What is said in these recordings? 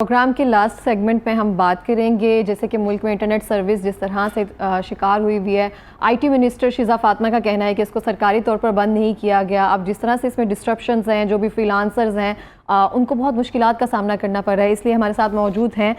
Programme के last segment में हम बात करेंगे जैसे कि मुल्क में इंटरनेट सर्विस जिस तरह से शिकार हुई हुई है। आईटी मिनिस्टर शिज़ा फातिमा का कहना है कि इसको सरकारी तौर पर बंद नहीं किया गया। अब जिस तरह से इसमें डिस्ट्रप्शंस हैं, जो भी फ्रीलांसर्स हैं उनको बहुत मुश्किलात का सामना करना पड़ रहा है। इसलिए हमारे साथ मौजूद हैं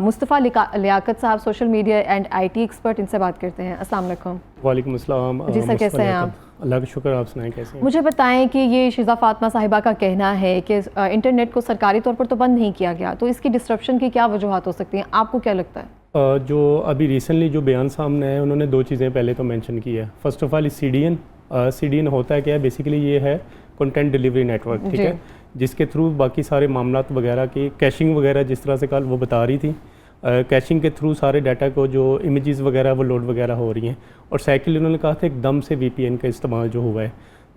मुस्तफ़ा लियाकत साहब, social media and IT expert. इनसे बात करते हैं। अस्सलाम वालेकुम। वालेकुम अस्सलाम। जी सर, कैसे हैं आप? अल्लाह का शुक्र, आप सुनाएं कैसे हैं? मुझे बताएं कि ये शिज़ा फातिमा साहिबा का कहना है कि इंटरनेट को सरकारी तौर पर तो बंद नहीं किया गया, तो इसकी डिस्ट्रप्शन की क्या वजूहात हो सकती हैं? आपको क्या लगता है? जो अभी रिसेंटली जो बयान सामने है, उन्होंने दो चीज़ें पहले तो मेंशन की है। फर्स्ट ऑफ ऑल CDN होता है क्या है? बेसिकली ये है कंटेंट डिलीवरी नेटवर्क, ठीक है, जिसके थ्रू बाकी सारे मामलात वगैरह की कैशिंग वगैरह जिस तरह से कल वो बता रही थी, कैशिंग के थ्रू सारे डाटा को जो इमेजेस वगैरह वो लोड वगैरह हो रही हैं। और सेकेंडली उन्होंने कहा था एकदम से VPN का इस्तेमाल जो हुआ है।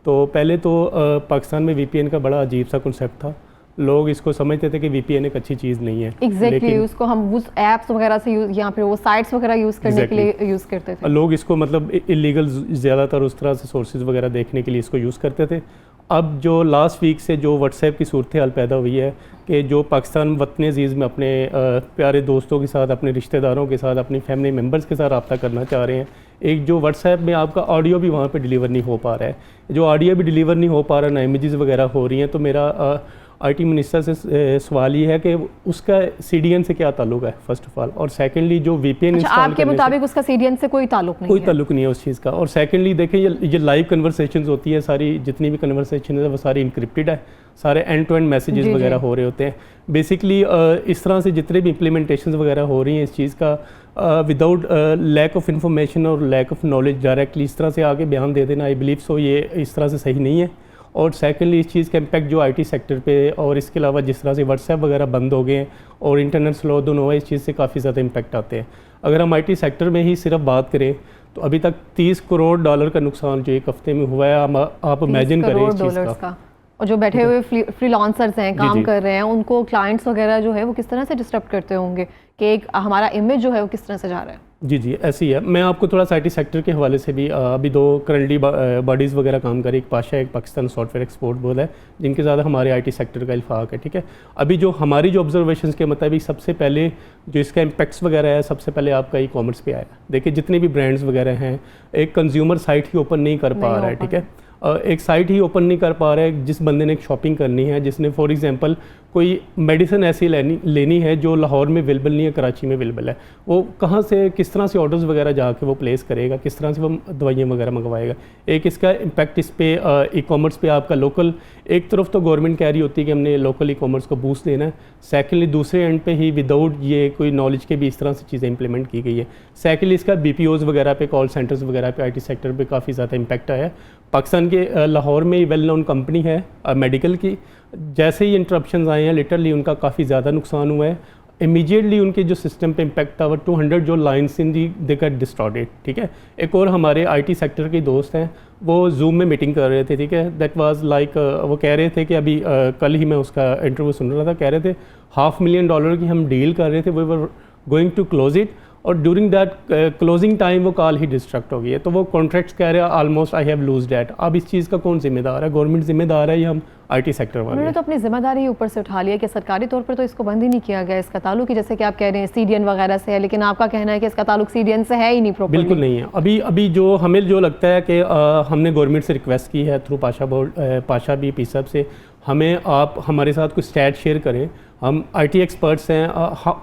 तो पहले तो पाकिस्तान में VPN का बड़ा अजीब सा कंसेप्ट था। लोग इसको समझते थे कि VPN एक अच्छी चीज़ नहीं है। Exactly, उसको हम उस ऐप्स वगैरह से या फिर वो साइट्स वगैरह यूज़ करने के लिए यूज़ करते थे। लोग इसको मतलब इलीगल ज़्यादातर उस तरह से सोर्सेज वगैरह देखने के लिए इसको यूज़ करते थे। अब जो लास्ट वीक से जो व्हाट्सएप की सूरत हाल पैदा हुई है कि जो पाकिस्तान वतन अज़ीज़ में अपने प्यारे दोस्तों के साथ, अपने रिश्तेदारों के साथ, अपनी फैमिली मेम्बर्स के साथ रब्ता करना चाह रहे हैं, एक जो व्हाट्सएप में आपका ऑडियो भी वहाँ पे डिलीवर नहीं हो पा रहा है, जो ऑडियो भी डिलीवर नहीं हो पा रहा, ना इमेजेस वगैरह हो रही हैं। तो मेरा आईटी मिनिस्टर से सवाल ये है कि उसका CDN से क्या ताल्लुक है फर्स्ट ऑफ ऑल, और सेकेंडली जो VPN इंस्टॉल आपके मुताबिक उसका CDN से कोई ताल्लुक नहीं कोई ताल्लुक नहीं है उस चीज़ का। और सेकेंडली देखें, ये लाइव कन्वर्सेशंस होती है, सारी जितनी भी कन्वर्सेशन है वो सारी इनक्रिप्टेड है, सारे एंड टू एंड मैसेजेस वगैरह हो रहे होते हैं। बेसिकली इस तरह से जितने भी इम्प्लीमेंटेशन वगैरह हो रही हैं इस चीज़ का विदाउट लैक ऑफ इन्फॉर्मेशन और लैक ऑफ नॉलेज डायरेक्टली इस तरह से आगे बयान दे देना, आई बिलीव सो ये इस तरह से सही नहीं है। और सेकेंडली इस चीज़ का इम्पैक्ट जो आईटी सेक्टर पे, और इसके अलावा जिस तरह से व्हाट्सएप वगैरह बंद हो गए हैं और इंटरनेट स्लो दोनों हुआ, इस चीज़ से काफ़ी ज़्यादा इम्पैक्ट आते हैं। अगर हम आईटी सेक्टर में ही सिर्फ बात करें तो अभी तक $30 करोड़ का नुकसान जो एक हफ्ते में हुआ है। आप इमेजिन करें इस चीज़ का। और जो बैठे हुए फ्रीलांसर्स हैं, काम कर रहे हैं, उनको क्लाइंट्स वगैरह जो है वो किस तरह से डिस्टर्ब करते होंगे कि एक हमारा इमेज जो है वो किस तरह से जा रहा है? जी ऐसी है। मैं आपको थोड़ा सा आईटी सेक्टर के हवाले से भी अभी दो करंटली बॉडीज़ वगैरह काम करें, एक पाशा, एक पाकिस्तान सॉफ्टवेयर एक्सपोर्ट बोर्ड है, जिनके ज़्यादा हमारे आईटी सेक्टर का इल्फाक है, ठीक है। अभी जो हमारी जो ऑब्जर्वेशंस के मुताबिक सबसे पहले जो इसका इम्पैक्ट्स वगैरह है, सबसे पहले आपका ई-कॉमर्स पे आया। देखिए जितने भी ब्रांड्स वगैरह हैं, एक कंज्यूमर साइट ही ओपन नहीं कर पा रहा है, ठीक है, एक साइट ही ओपन नहीं कर पा रहा है। जिस बंदे ने एक शॉपिंग करनी है, जिसने फॉर एग्जांपल कोई मेडिसिन ऐसी लेनी है जो लाहौर में अवेलेबल नहीं है, कराची में अवेलेबल है, वो कहाँ से, किस तरह से ऑर्डर्स वगैरह जाके वो प्लेस करेगा, किस तरह से वो दवाइयाँ वगैरह मंगवाएगा। एक इसका इम्पैक्ट इस पे ई-कॉमर्स पे आपका लोकल, एक तरफ तो गवर्नमेंट कह रही होती है कि हमने लोकल ई-कॉमर्स को बूस्ट देना है, सेकेंडली दूसरे एंड पे ही विदाउट ये कोई नॉलेज के भी इस तरह से चीज़ें इंप्लीमेंट की गई है। सेकेंडली इसका BPOs वगैरह पे, कॉल सेंटर्स वगैरह पे, आईटी सेक्टर पे काफ़ी ज़्यादा इम्पैक्ट आया है। पाकिस्तान के लाहौर में वेल नोन कंपनी है मेडिकल की, जैसे ही इंटरप्शंस आए हैं लिटरली उनका काफ़ी ज़्यादा नुकसान हुआ है। इमीडिएटली उनके जो सिस्टम पे इम्पैक्ट था, वो 200 जो lines in the they got distorted, ठीक है। एक और हमारे आईटी सेक्टर के दोस्त हैं, वो जूम में मीटिंग कर रहे थे, ठीक है, दैट वाज लाइक वो कह रहे थे कि अभी कल ही मैं उसका इंटरव्यू सुन रहा था, कह रहे थे $500,000 की हम डील कर रहे थे, we were going to close it, और ड्यूरिंग दैट क्लोजिंग टाइम वो कॉल ही डिस्ट्रक्ट हो गई है। तो वो कॉन्ट्रैक्ट्स कह रहे हैं almost I have lose that. अब इस चीज़ का कौन जिम्मेदार है? गवर्नमेंट जिम्मेदार है या हम आईटी सेक्टर वाले? उन्होंने तो अपनी जिम्मेदारी ऊपर से उठा लिया कि सरकारी तौर पर तो इसको बंद ही नहीं किया गया। इसका ताल्लुक ही जैसे कि आप कह रहे हैं CDN वगैरह से है, लेकिन आपका कहना है कि इसका ताल्लुक CDN से है ही नहीं प्रॉपर्ली। बिल्कुल नहीं है। अभी जो हमें जो लगता है कि हमने गवर्नमेंट से रिक्वेस्ट की है थ्रू पाशा भी पीसब से, हमें आप हमारे साथ कुछ स्टैट शेयर करें। हम आईटी एक्सपर्ट्स हैं,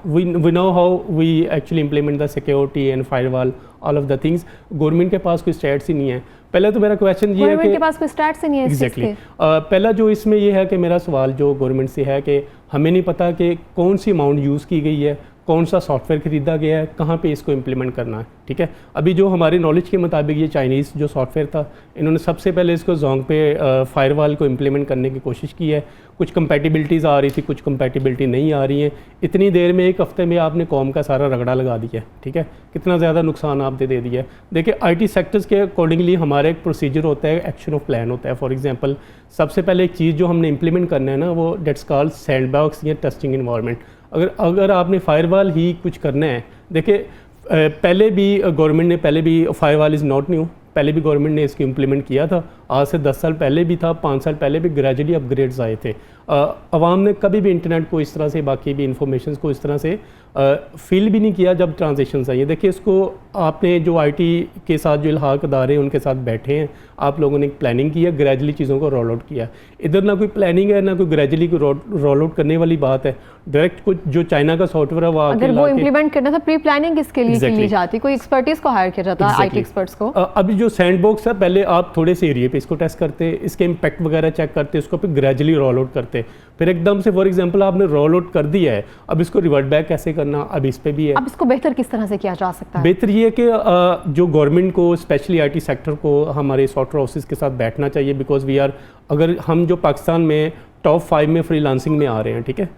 we know how we actually implement the security and firewall all of the things. Government के पास कोई स्टैट्स ही नहीं है। पहले तो मेरा क्वेश्चन ये है कि के पास कोई स्टैट्स ही नहीं है एग्जैक्टली पहला जो इसमें ये है कि मेरा सवाल जो गवर्नमेंट से है कि हमें नहीं पता कि कौन सी अमाउंट यूज़ की गई है, कौन सा सॉफ्टवेयर खरीदा गया है, कहाँ पे इसको इम्प्लीमेंट करना है, ठीक है। अभी जो हमारी नॉलेज के मुताबिक ये चाइनीज़ जो सॉफ्टवेयर था, इन्होंने सबसे पहले इसको जोंग पे फायरवॉल को इम्प्लीमेंट करने की कोशिश की है। कुछ कंपैटिबिलिटीज़ आ रही थी, कुछ कंपैटिबिलिटी नहीं आ रही हैं। इतनी देर में, एक हफ्ते में आपने कौम का सारा रगड़ा लगा दिया, ठीक है, कितना ज़्यादा नुकसान आपने दे दिया है। देखिए आईटी सेक्टर्स के अकॉर्डिंगली हमारा एक प्रोसीजर होता है, एक्शन ऑफ प्लान होता है। फॉर एग्जांपल सबसे पहले एक चीज़ जो हमने इम्प्लीमेंट करना है ना, वो डेट्स कॉल्ड सैंडबॉक्स या टेस्टिंग इन्वायरमेंट। अगर आपने फायरवॉल ही कुछ करना है, देखिए पहले भी गवर्नमेंट ने, पहले भी फायरवॉल इज़ नॉट न्यू, पहले भी गवर्नमेंट ने इसको इम्प्लीमेंट किया था आज से 10 साल पहले भी था, 5 साल पहले भी ग्रेजुअली अपग्रेड्स आए थे। अवाम ने कभी भी इंटरनेट को इस तरह से, बाकी भी इंफॉर्मेशन को इस तरह से फील भी नहीं किया जब ट्रांजेक्शन्स आई। देखिए, इसको आपने जो आईटी के साथ जो इल्हाक अदारे हैं उनके साथ बैठे हैं, आप लोगों ने एक प्लानिंग की है, ग्रेजुअली चीज़ों को रोल आउट किया। इधर ना कोई प्लानिंग है, ना कोई ग्रेजुअली रोल आउट करने वाली बात है। डायरेक्ट कुछ जो चाइना का सॉफ्टवेयर है वो अगर वो इम्प्लीमेंट करना था, प्री प्लानिंग किसके लिए की जाती, कोई एक्सपर्टीज को हायर किया जाता, आईटी एक्सपर्ट्स को। अभी जो सैंडबॉक्स है, पहले आप थोड़े से एरिया पे इसको टेस्ट करते, इसके इम्पैक्ट वगैरह चेक करते, उसको फिर ग्रेजुअली रोल आउट करते, फिर एकदम से फॉर एग्जांपल आपने रोल आउट कर दिया है, अब इसको रिवर्ट बैक कैसे करना, अब इस पे भी है। अब इसको बेहतर किस तरह से किया जा सकता है? बेहतर ये है कि जो गवर्नमेंट को, स्पेशली आईटी सेक्टर को, हमारे सॉफ्टवेयर हाउसेस के साथ बैठना चाहिए, बिकॉज वी आर, अगर हम जो पाकिस्तान में टॉप 5 में फ्रीलांसिंग में आ रहे हैं, ठीक है,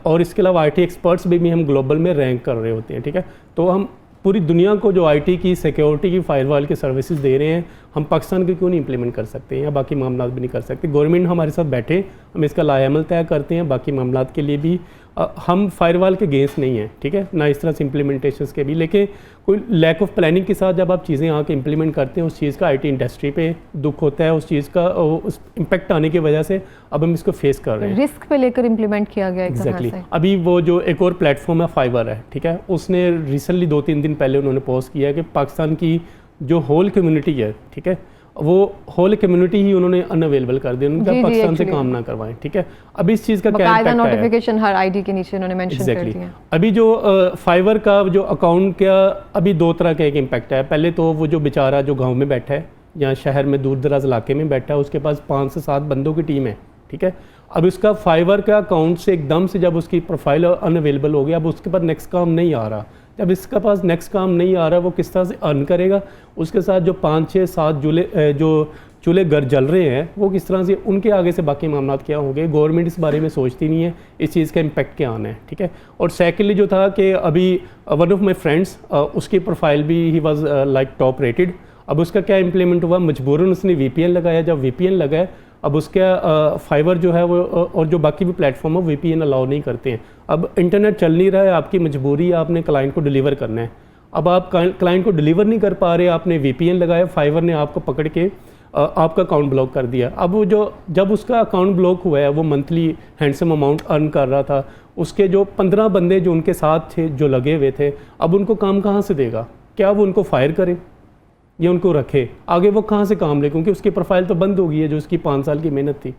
और इसके अलावा आईटी एक्सपर्ट्स भी हम ग्लोबल में रैंक कर रहे होते हैं, ठीक है, तो हम पूरी दुनिया को जो आईटी की, सिक्योरिटी की, फायरवॉल की सर्विसेज दे रहे हैं, हम पाकिस्तान के क्यों नहीं इंप्लीमेंट कर सकते या बाकी मामला भी नहीं कर सकते? गवर्नमेंट हमारे साथ बैठे, हम इसका लाएअमल तय करते हैं, बाकी मामला के लिए भी हम फायरवॉल के गेंस्ट नहीं हैं, ठीक है, ना इस तरह से इम्प्लीमेंटेशंस के भी, लेकिन कोई लैक ऑफ प्लानिंग के साथ जब आप चीज़ें आके इम्प्लीमेंट करते हैं, उस चीज़ का आईटी इंडस्ट्री पे दुख होता है, उस चीज़ का उस इम्पैक्ट आने की वजह से अब हम इसको फेस कर रहे हैं। रिस्क पे लेकर इम्प्लीमेंट किया गया एग्जैक्टली। अभी वो जो एक और प्लेटफॉर्म है फाइवर है, ठीक है, उसने रिसेंटली 2-3 दिन पहले उन्होंने पोस्ट किया कि पाकिस्तान की जो होल कम्युनिटी है, ठीक है, वो होल कम्युनिटी ही उन्होंने अनअवेलेबल कर दिया, उन्होंने पाकिस्तान से काम ना करवाएं, ठीक है। अब इस चीज़ का क्या इम्पैक्ट है? नोटिफिकेशन हर आईडी के नीचे उन्होंने मेंशन कर दिया। अभी जो फाइवर का जो अकाउंट का अभी 2 तरह का एक इम्पैक्ट है। पहले तो वो जो बेचारा जो गाँव में बैठा है या शहर में दूर दराज इलाके में बैठा है, उसके पास 5 से 7 बंदों की टीम है, ठीक है। अब उसका फाइवर का अकाउंट से एकदम से जब उसकी प्रोफाइल अनअवेलेबल हो गया, अब उसके पास नेक्स्ट काम नहीं आ रहा। जब इसके पास नेक्स्ट काम नहीं आ रहा, वो किस तरह से अर्न करेगा? उसके साथ जो 5, 6, 7 जो चूल्हे घर जल रहे हैं, वो किस तरह से, उनके आगे से बाकी मामला क्या होंगे? गवर्नमेंट इस बारे में सोचती नहीं है, इस चीज़ का इम्पैक्ट क्या आना है, ठीक है। और सेकेंडली जो था कि अभी वन ऑफ माई फ्रेंड्स, उसकी प्रोफाइल भी he was like top rated. अब उसका क्या इम्प्लीमेंट हुआ? मजबूरन उसने VPN लगाया। जब VPN लगाया, अब उसका फाइवर जो है वो और जो बाकी भी प्लेटफॉर्म है VPN अलाउ नहीं करते हैं। अब इंटरनेट चल नहीं रहा है, आपकी मजबूरी है, आपने क्लाइंट को डिलीवर करना है। अब आप क्लाइंट को डिलीवर नहीं कर पा रहे, आपने VPN लगाया, फाइवर ने आपको पकड़ के आपका अकाउंट ब्लॉक कर दिया। अब वो जब उसका अकाउंट ब्लॉक हुआ है, वो मंथली हैंडसम अमाउंट अर्न कर रहा था, उसके जो 15 बंदे जो उनके साथ थे, जो लगे हुए थे, अब उनको काम कहाँ से देगा? क्या वो उनको फायर करे या उनको रखे? आगे वो कहाँ से काम ले, क्योंकि उसकी प्रोफाइल तो बंद हो गई है जो उसकी 5 साल की मेहनत थी।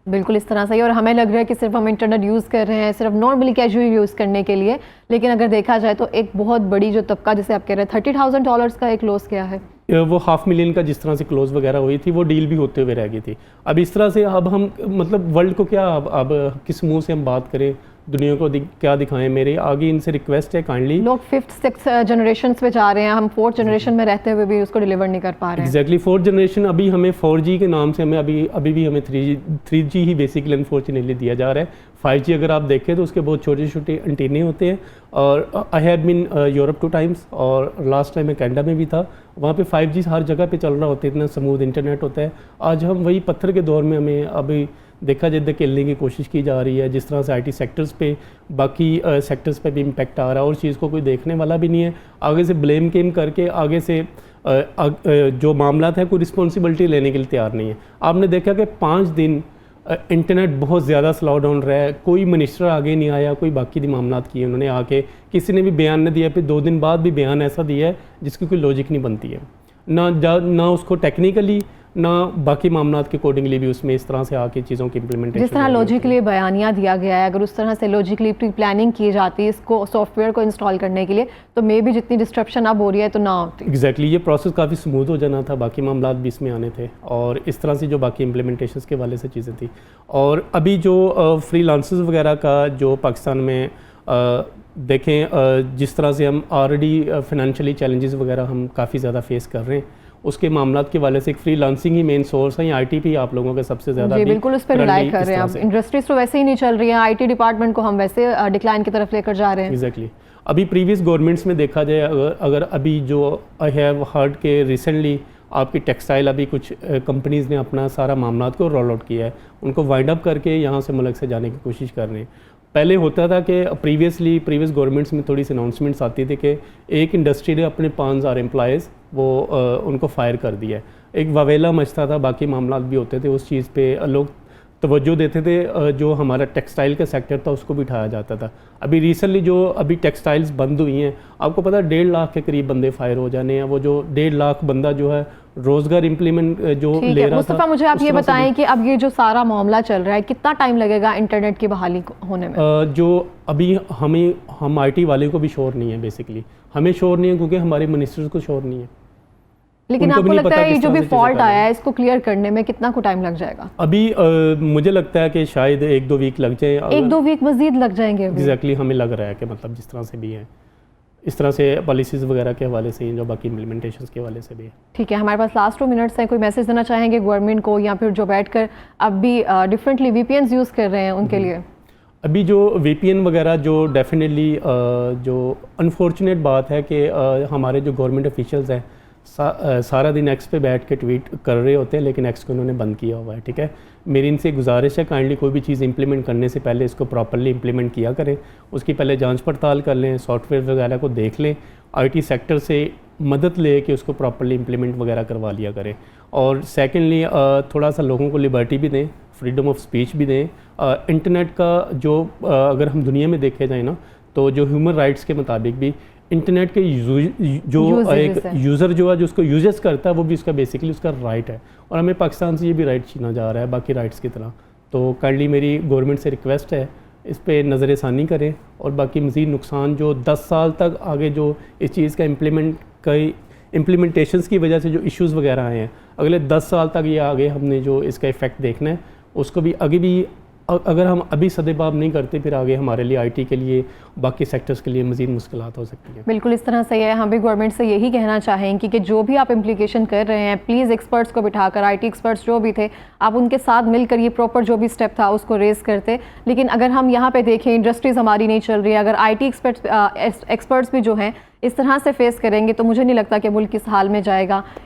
बिल्कुल इस तरह से ही। और हमें लग रहा है कि सिर्फ हम इंटरनेट यूज़ कर रहे हैं सिर्फ नॉर्मली कैजुअल यूज़ करने के लिए, लेकिन अगर देखा जाए तो एक बहुत बड़ी जो तबका, जैसे आप कह रहे हैं $30,000 का एक लॉस किया है, वो $500,000 का जिस तरह से क्लोज वगैरह हुई थी, वो डील भी होते हुए रह गई थी। अब इस तरह से अब हम मतलब वर्ल्ड को क्या, अब किस मुंह से हम बात करें, दुनिया को क्या दिखाएं? मेरे आगे इनसे रिक्वेस्ट है, काइंडली, लोग 5th 6th जनरेशन पे जा रहे हैं, हम 4th जनरेशन में रहते हुए भी उसको डिलीवर नहीं कर पा रहे हैं। एग्जैक्टली 4th जनरेशन अभी हमें 4G के नाम से हमें अभी भी हमें 3G ही बेसिकली अनफॉर्चुनेटली दिया जा रहा है। 5G अगर आप देखें तो उसके बहुत छोटे छोटे एंटीने होते हैं। और I have bean Europe 2 times, और लास्ट टाइम मैं कनाडा में भी था, वहाँ पे 5G हर जगह पे चल रहा होता है, इतना स्मूथ इंटरनेट होता है। आज हम वही पत्थर के दौर में हमें अभी देखा जाए खेलने की कोशिश की जा रही है, जिस तरह से IT सेक्टर्स पे, बाकी सेक्टर्स पे भी इम्पैक्ट आ रहा है, और चीज़ को कोई देखने वाला भी नहीं है। आगे से ब्लेम गेम करके आगे से जो मामला है कोई रिस्पॉन्सिबिलिटी लेने के लिए तैयार नहीं है। आपने देखा कि 5 दिन इंटरनेट बहुत ज़्यादा स्लो डाउन रहा है, कोई मिनिस्टर आगे नहीं आया, कोई बाकी दी मामला किए उन्होंने आके, किसी ने भी बयान नहीं दिया, फिर 2 दिन बाद भी बयान ऐसा दिया है जिसकी कोई लॉजिक नहीं बनती है, ना उसको टेक्निकली ना बाकी मामलात के अकॉर्डिंगली भी उसमें इस तरह से आके चीज़ों की इम्प्लीमेंटेशन, जिस तरह लॉजिकली बयानिया दिया गया है, अगर उस तरह से लॉजिकली प्री प्लानिंग की जाती है इसको सॉफ्टवेयर को इंस्टॉल करने के लिए, तो मे भी जितनी डिस्ट्रप्शन अब हो रही है तो ना होती। एग्जैक्टली ये प्रोसेस काफ़ी स्मूथ हो जाना था, बाकी मामलात भी इसमें आने थे, और इस तरह से जो बाकी इम्प्लीमेंटेशन के वाले से चीज़ें थी। और अभी जो फ्रीलांसर्स वगैरह का जो पाकिस्तान में देखें, जिस तरह से हम ऑलरेडी फाइनेंशियली चैलेंजेस वगैरह हम काफ़ी ज़्यादा फेस कर रहे हैं, उसके मामलात के वाले से एक फ्रीलांसिंग ही मेन सोर्स है। IT भी आप लोगों के सबसे ज़्यादा जी बिल्कुल उस पर रिलाई कर रहे हैं। अब इंडस्ट्रीज तो वैसे ही नहीं चल रही है, IT डिपार्टमेंट को हम वैसे डिक्लाइन की तरफ लेकर जा रहे हैं। एग्जैक्टली अभी प्रीवियस गवर्नमेंट्स में देखा जाए, अगर अभी जो आई हैव हर्ड के रिसेंटली आपकी टेक्सटाइल अभी कुछ कंपनीज़ ने अपना सारा मामलात को रोल आउट किया है, उनको वाइंड अप करके यहाँ से मुल्क से जाने की कोशिश कर रहे हैं। पहले होता था कि प्रीवियस गवर्नमेंट्स में थोड़ी सी अनाउंसमेंट्स आती थी कि एक इंडस्ट्री ने अपने 5,000 एम्प्लॉयज़ वो उनको फायर कर दिया है। एक वावेला मचता था, बाकी मामला भी होते थे, उस चीज़ पे लोग तवज्जो देते थे। जो हमारा टेक्सटाइल का सेक्टर था उसको भी उठाया जाता था। अभी रिसेंटली जो अभी टेक्सटाइल्स बंद हुई हैं, आपको पता है 1.5 लाख के करीब बंदे फायर हो जाने हैं। वो जो 1.5 लाख बंदा जो है रोजगार इम्प्लीमेंट जो ले रहा मुस्तफ़ा, मुझे आप ये बताएं कि अब ये जो सारा मामला चल रहा है, कितना टाइम लगेगा इंटरनेट की बहाली होने में? जो अभी हम IT वाले को भी श्योर नहीं है, बेसिकली हमें श्योर नहीं है क्योंकि हमारे मिनिस्टर्स को श्योर नहीं है। लेकिन आपको लगता है ये जो भी फॉल्ट आया है इसको क्लियर करने में कितना को टाइम लग जाएगा? अभी मुझे लगता है कि शायद 1-2 वीक लग जाए। 1-2 वीक मजीद लग जाएंगे? एग्जैक्टली हमें लग रहा है कि मतलब जिस तरह से भी है, इस तरह से पॉलिसीज़ वगैरह के हवाले से, जो बाकी इम्प्लीमेंटेशंस के हवाले से भी है। ठीक है, हमारे पास लास्ट 2 मिनट्स हैं। कोई मैसेज देना चाहेंगे गवर्नमेंट को, या फिर जो बैठकर अब भी डिफरेंटली VPNs यूज़ कर रहे हैं उनके लिए? अभी जो VPN वगैरह जो डेफिनेटली जो अनफॉर्चुनेट बात है कि हमारे जो गवर्नमेंट ऑफिशियल्स हैं सारा दिन X पे बैठ के ट्वीट कर रहे होते हैं, लेकिन X को उन्होंने बंद किया हुआ है। ठीक है, मेरी इनसे गुजारिश है, काइंडली कोई भी चीज़ इंप्लीमेंट करने से पहले इसको प्रॉपर्ली इंप्लीमेंट किया करें, उसकी पहले जांच पड़ताल कर लें, सॉफ्टवेयर वगैरह को देख लें, IT सेक्टर से मदद ले कि उसको प्रॉपर्ली इंप्लीमेंट वगैरह करवा लिया करें। और सेकेंडली थोड़ा सा लोगों को लिबर्टी भी दें, फ्रीडम ऑफ स्पीच भी दें। इंटरनेट का जो अगर हम दुनिया में देखे जाए ना, तो जो ह्यूमन राइट्स के मुताबिक भी इंटरनेट के जो एक यूज़र जो है जो उसको यूजेस करता है वो भी उसका बेसिकली उसका राइट है, और हमें पाकिस्तान से ये भी राइट छीना जा रहा है बाकी राइट्स की तरह। तो काइंडली मेरी गवर्नमेंट से रिक्वेस्ट है, इस पे नज़रसानी करें, और बाकी मज़ीद नुकसान जो 10 साल तक आगे जो इस चीज़ का इम्प्लीमेंटेशंस की वजह से जो इश्यूज़ वगैरह आए हैं, अगले 10 साल तक ये आगे हमने जो इसका इफ़ेक्ट देखना है उसको भी आगे भी अगर हम अभी सदेबाब नहीं करते, फिर आगे हमारे लिए IT के लिए, बाकी सेक्टर्स के लिए मज़ीद मुश्किलात हो सकती हैं। बिल्कुल इस तरह से है। हम भी गवर्नमेंट से यही कहना चाहेंगे कि जो भी आप इम्प्लीकेशन कर रहे हैं, प्लीज़ एक्सपर्ट्स को बिठाकर, IT एक्सपर्ट्स जो भी थे, आप उनके साथ मिलकर ये प्रॉपर जो भी स्टेप था उसको रेस करते। लेकिन अगर हम यहाँ पे देखें, इंडस्ट्रीज़ हमारी नहीं चल रही है, अगर IT एक्सपर्ट्स भी जो हैं इस तरह से फेस करेंगे तो मुझे नहीं लगता कि मुल्क किस हाल में जाएगा।